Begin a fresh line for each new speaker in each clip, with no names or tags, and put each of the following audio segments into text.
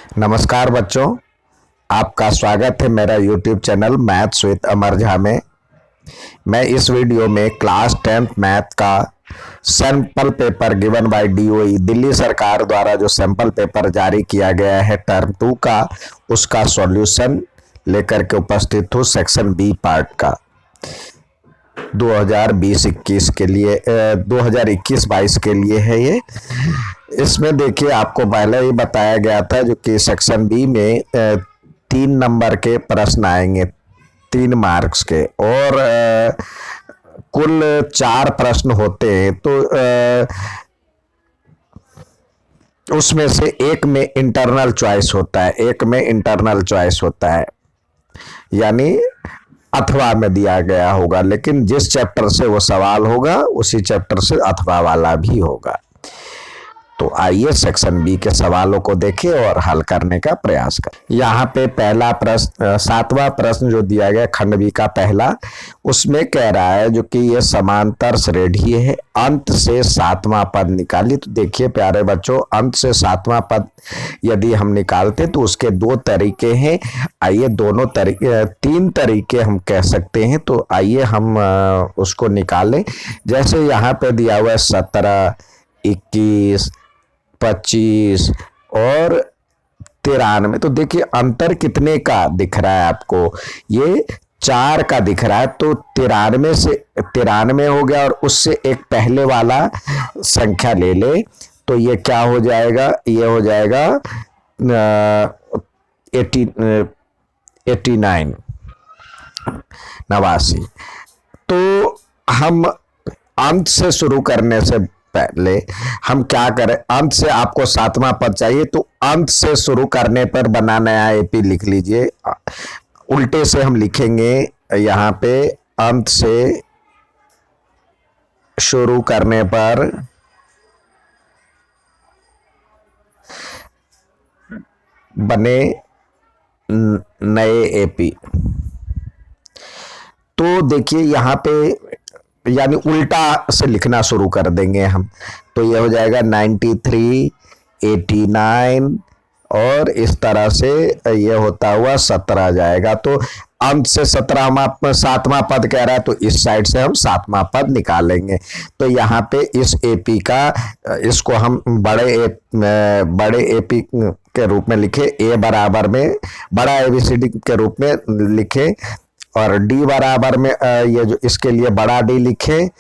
नमस्कार बच्चों, आपका स्वागत है मेरा YouTube चैनल मैथ्स विद अमर झा में। मैं इस वीडियो में क्लास 10th मैथ का sample paper given by DOE Delhi सरकार द्वारा जो सैंपल पेपर जारी किया गया है टर्म 2 का, उसका सॉल्यूशन लेकर के उपस्थित हूँ। सेक्शन बी पार्ट का 2020-21 के लिए 2021-22 के लिए है ये। इसमें देखिए, आपको पहले ही बताया गया था जो कि सेक्शन बी में 3 नंबर के प्रश्न आएंगे, 3 मार्क्स के, और कुल 4 प्रश्न होते हैं। तो उसमें से एक में इंटरनल चॉइस होता है, एक में इंटरनल चॉइस होता है, यानी अथवा में दिया गया होगा, लेकिन जिस चैप्टर से वो सवाल होगा उसी चैप्टर से अथवा वाला भी होगा। तो आइए सेक्शन बी के सवालों को देखें और हल करने का प्रयास करें। यहाँ पे पहला प्रश्न, 7वां प्रश्न जो दिया गया खंड बी का पहला, उसमें कह रहा है जो कि ये समांतर श्रेणी है, अंत से 7वां पद निकालिए। तो देखिए प्यारे बच्चों, अंत से 7वां पद यदि हम निकालते तो उसके 2 तरीके हैं। आइए दोनों तरीके, 3 तरीके हम कह सकते हैं। तो आइए हम उसको निकालें। जैसे यहाँ पे दिया हुआ है 17, 21, 25 और 93। तो देखिए अंतर कितने का दिख रहा है आपको, ये 4 का दिख रहा है। तो 93 से 93 हो गया और उससे एक पहले वाला संख्या ले ले, तो ये क्या हो जाएगा, ये हो जाएगा 89, 89। तो हम अंत से शुरू करने से पहले हम क्या करें, अंत से आपको 7वां पद चाहिए, तो अंत से शुरू करने पर बना नया एपी लिख लीजिए। उल्टे से हम लिखेंगे, यहाँ पे अंत से शुरू करने पर बने नए एपी। तो देखिए यहाँ पे यानी उल्टा से लिखना शुरू कर देंगे हम। तो ये हो जाएगा 93, 89 और इस तरह से ये होता हुआ 17 जाएगा। तो अंत से 7वां पद कह रहा है, तो इस साइड से हम 7वां पद निकालेंगे। तो यहाँ पे इस एपी का, इसको हम बड़े एपी के रूप में लिखे, ए बराबर में बड़ा एबीसीडी के रूप में लिखे, और डी बराबर में ये जो इसके लिए बड़ा डी लिखे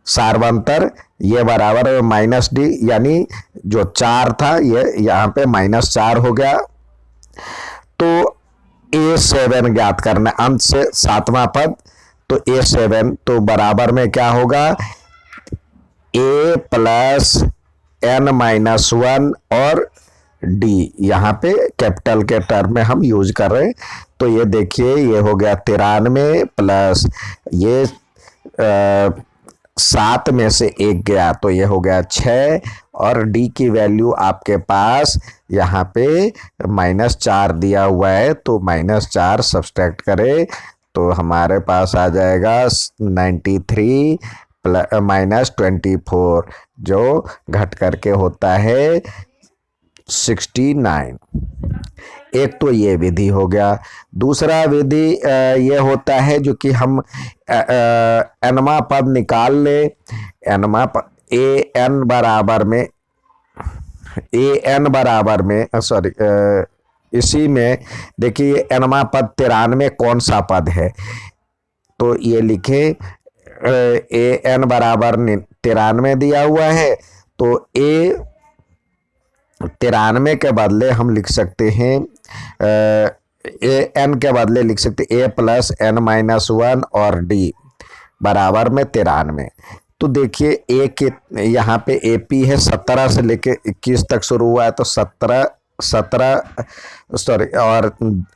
सार्वंतर, ये बराबर माइनस डी, यानी जो 4 था ये यहाँ पे -4 हो गया। तो A7 ज्ञात करना, अंत से 7वां पद, तो A7 तो बराबर में क्या होगा, A प्लस n-1 और डी, यहाँ पे कैपिटल के टर्म में हम यूज कर रहे हैं। तो ये देखिए, ये हो गया 93 प्लस ये 7 में से 1 गया, तो ये हो गया 6, और डी की वैल्यू आपके पास यहाँ पे -4 दिया हुआ है, तो -4 सब्सट्रैक्ट करें तो हमारे पास आ जाएगा 93 -24, जो घट करके होता है 69। एक तो ये विधि हो गया। दूसरा विधि ये होता है जो कि हम nवां पद निकाल ले, nवां पद an बराबर में सॉरी, इसी में देखिए nवां पद 93 कौन सा पद है, तो ये लिखे an बराबर 93 दिया हुआ है, तो a 93 के बदले हम लिख सकते हैं, n के बदले लिख सकते a प्लस n-1 और d बराबर में 93। तो देखिए a के यहाँ पे AP है, 17 से लेके 21 तक शुरू हुआ है, तो 17 सॉरी, और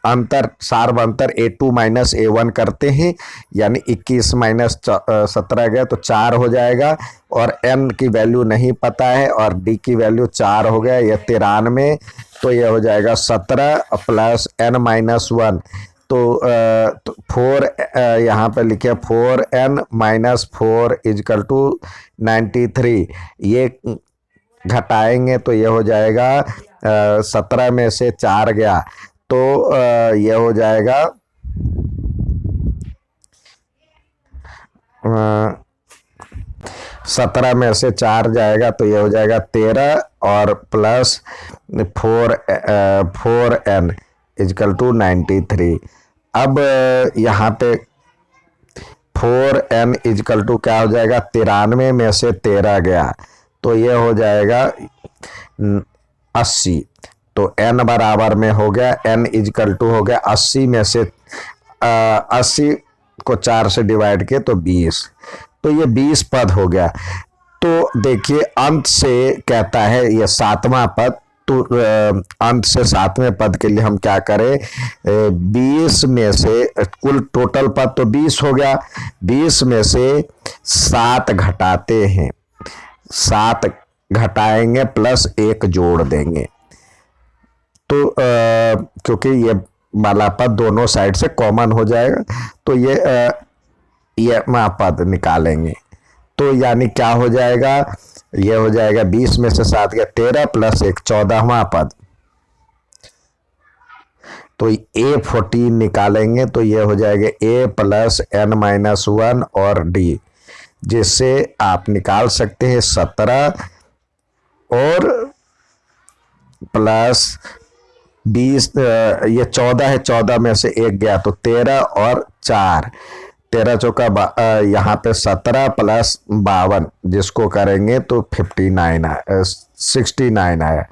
अंतर सार्वंतर A2 - A1 करते हैं, यानी 21 - 17 गया तो 4 हो जाएगा, और n की वैल्यू नहीं पता है और d की वैल्यू 4 हो गया, यह 93। तो यह हो जाएगा 17 प्लस n-1, तो 4 यहाँ पे लिखे 4n - 4 = 93। ये घटाएंगे तो ये हो जाएगा 17 में से 4 गया तो ये हो जाएगा 17 में से 4 जाएगा तो ये हो जाएगा 13 और प्लस 4n इजकल टू 93। अब यहाँ पे 4n इजकल टू क्या हो जाएगा, 93 में से 13 गया तो ये हो जाएगा 80। तो n बराबर में हो गया, n इजकल टू हो गया 80 में से 80 को 4 से डिवाइड किए तो 20, तो ये 20 पद हो गया। तो देखिए अंत से कहता है ये 7वां पद, तो अंत से 7वें पद के लिए हम क्या करें, 20 में से कुल टोटल पद तो 20 हो गया, 20 में से 7 घटाते हैं, 7 घटाएंगे प्लस 1 जोड़ देंगे। तो क्योंकि ये वाला पद दोनों साइड से कॉमन हो जाएगा तो ये पद निकालेंगे। तो यानी क्या हो जाएगा, ये हो जाएगा 20 में से 7 गया 13 प्लस 1 14वां पद। तो A14 निकालेंगे तो ये हो जाएगा A प्लस n-1 और D, जिससे आप निकाल सकते हैं 17 और प्लस 20, ये 14 है, 14 में से 1 गया तो 13 और 4, 13 चौका यहाँ पे 17 प्लस 52 जिसको करेंगे तो 69 आया।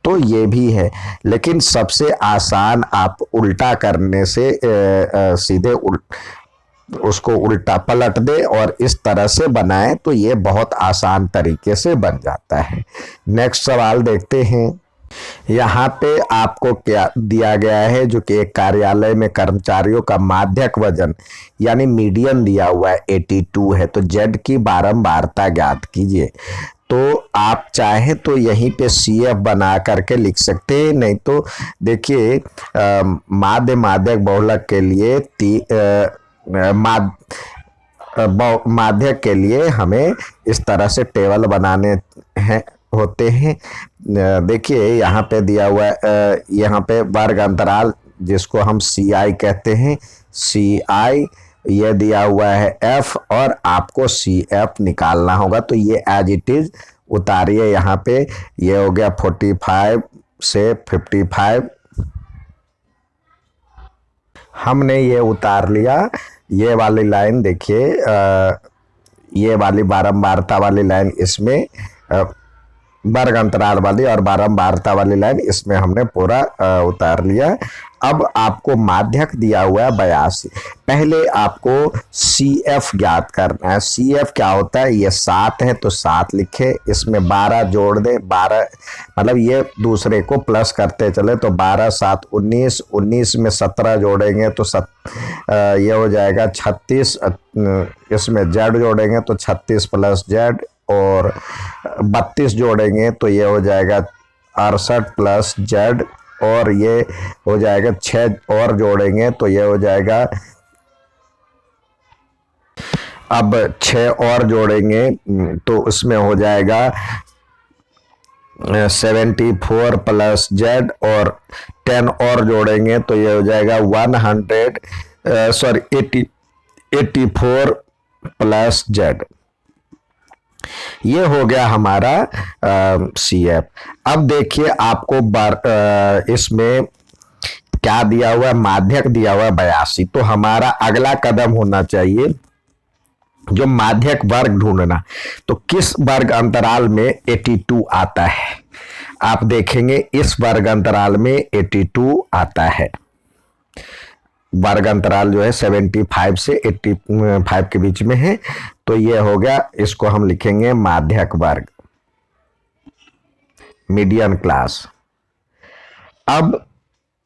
तो ये भी है, लेकिन सबसे आसान आप उल्टा करने से सीधे उसको उल्टा पलट दे और इस तरह से बनाएं तो ये बहुत आसान तरीके से बन जाता है। नेक्स्ट सवाल देखते हैं। यहाँ पे आपको क्या दिया गया है, जो कि एक कार्यालय में कर्मचारियों का माध्यक वजन यानी मीडियन दिया हुआ है 82 है, तो जेड की बारंबारता ज्ञात कीजिए। तो आप चाहे तो यहीं पे CF बना करके लिख सकते हैं, नहीं तो देखिए माध्यक बहुलक के लिए माध्यक के लिए हमें इस तरह से टेबल बनाने होते हैं। देखिए यहाँ पे दिया हुआ है, यहाँ पे वर्ग अंतराल जिसको हम CI कहते हैं, CI ये दिया हुआ है F और आपको CF निकालना होगा। तो ये एज इट इज उतारिए, यहाँ पे ये हो गया 45 से 55, हमने ये उतार लिया। ये वाली लाइन देखिए, ये वाली बारंबारता वाली लाइन इसमें वर्ग अंतराल वाली और बारंबारता वाली लाइन इसमें हमने पूरा उतार लिया। अब आपको माध्यक दिया हुआ है 82, पहले आपको CF ज्ञात करना है। CF क्या होता है, ये 7 है तो 7 लिखे, इसमें 12 जोड़ दें, 12 मतलब ये दूसरे को प्लस करते चले तो 12 7 19, 19 में 17 जोड़ेंगे तो ये हो जाएगा 36, इसमें Z जोड़ेंगे तो 36 प्लस Z और 32 जोड़ेंगे तो ये हो जाएगा 68 प्लस Z और ये हो जाएगा 6 और जोड़ेंगे तो ये हो जाएगा, अब 6 और जोड़ेंगे तो उसमें हो जाएगा 74 प्लस Z और 10 और जोड़ेंगे तो ये हो जाएगा 84 प्लस Z। ये हो गया हमारा CF। अब देखिए आपको इसमें क्या दिया हुआ है, माध्यक दिया हुआ है 82। तो हमारा अगला कदम होना चाहिए जो माध्यक वर्ग ढूंढना। तो किस वर्ग अंतराल में 82 आता है, आप देखेंगे इस वर्ग अंतराल में 82 आता है। वर्ग अंतराल जो है 75 से 85 के बीच में है, तो ये हो गया, इसको हम लिखेंगे माध्यक वर्ग, मीडियन क्लास। अब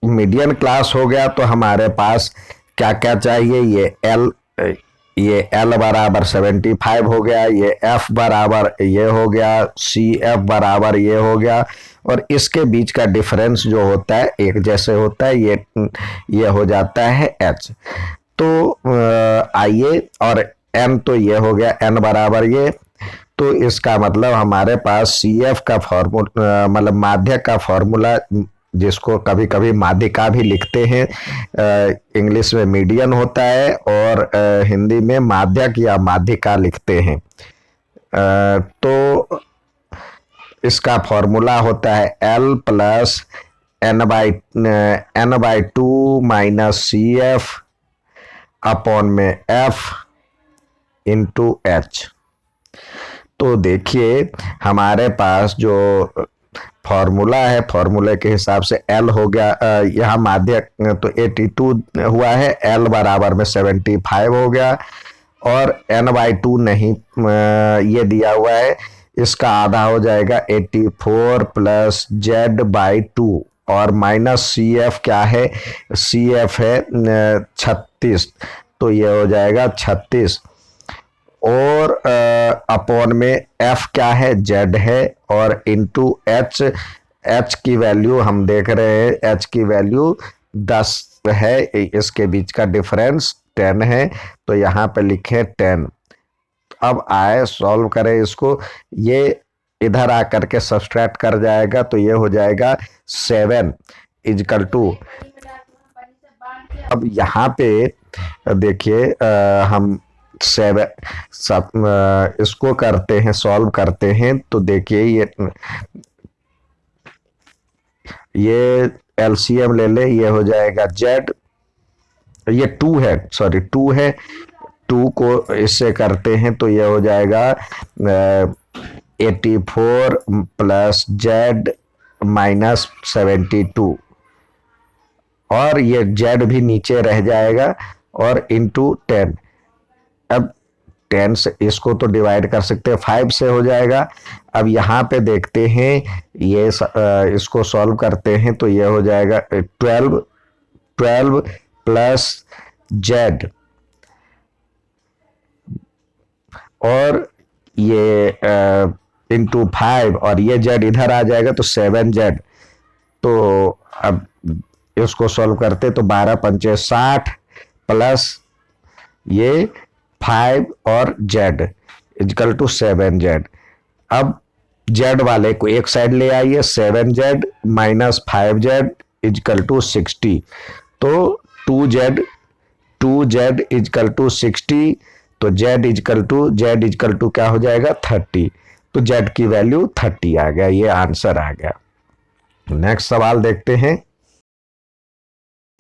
मीडियन क्लास हो गया तो हमारे पास क्या क्या चाहिए, ये L बराबर 75 हो गया, ये F बराबर ये हो गया, CF बराबर ये हो गया, और इसके बीच का डिफरेंस जो होता है एक जैसे होता है, ये हो जाता है H। तो आइए, और N तो ये हो गया, N बराबर ये, तो इसका मतलब हमारे पास सी एफ का फॉर्मूला, मतलब माध्यक का फॉर्मूला, जिसको कभी कभी माध्यिका भी लिखते हैं, इंग्लिश में मीडियन होता है और हिंदी में माध्यक या माध्यिका लिखते हैं। तो इसका फॉर्मूला होता है L plus n/2 minus C F upon में F इंटू एच। तो देखिए हमारे पास जो फॉर्मूला है, फॉर्मूले के हिसाब से L हो गया, यहाँ माध्यक तो 82 हुआ है, L बराबर में 75 हो गया, और n/2 नहीं ये दिया हुआ है, इसका आधा हो जाएगा 84 प्लस Z/2 और माइनस सी एफ क्या है, सी एफ है 36, तो ये हो जाएगा 36, और अपॉन में एफ क्या है, जेड है, और इंटू एच, एच की वैल्यू हम देख रहे हैं, एच की वैल्यू 10 है, इसके बीच का डिफरेंस 10 है, तो यहाँ पे लिखे 10। अब आए सॉल्व करें इसको, ये इधर आकर के सब्सट्रैक्ट कर जाएगा, तो ये हो जाएगा 7 इजकल टू, अब यहाँ पे देखिए हम 7 इसको करते हैं, सॉल्व करते हैं, तो देखिए ये एलसीएम ले ले, ये हो जाएगा जेड, ये 2 है, सॉरी 2 है, 2 को इससे करते हैं तो ये हो जाएगा 84 प्लस जेड माइनस 72, और ये जेड भी नीचे रह जाएगा, और इंटू 10। अब 10 से इसको तो डिवाइड कर सकते हैं, 5 से हो जाएगा। अब यहाँ पे देखते हैं, ये इसको सॉल्व करते हैं, तो ये हो जाएगा 12 प्लस जेड, और ये इंटू 5, और ये जेड इधर आ जाएगा, तो 7 जेड। तो अब इसको सॉल्व करते तो 12 पंचे 60 प्लस ये 5 और जेड इजकल टू 7 जेड। अब जेड वाले को एक साइड ले आइए, 7 Z minus 5 Z equal to 60, तो 2 जेड इजकल टू 60, तो जेड इजकल टू क्या हो जाएगा 30, तो जेड की वैल्यू 30 आ गया, ये आंसर आ गया। नेक्स्ट सवाल देखते हैं।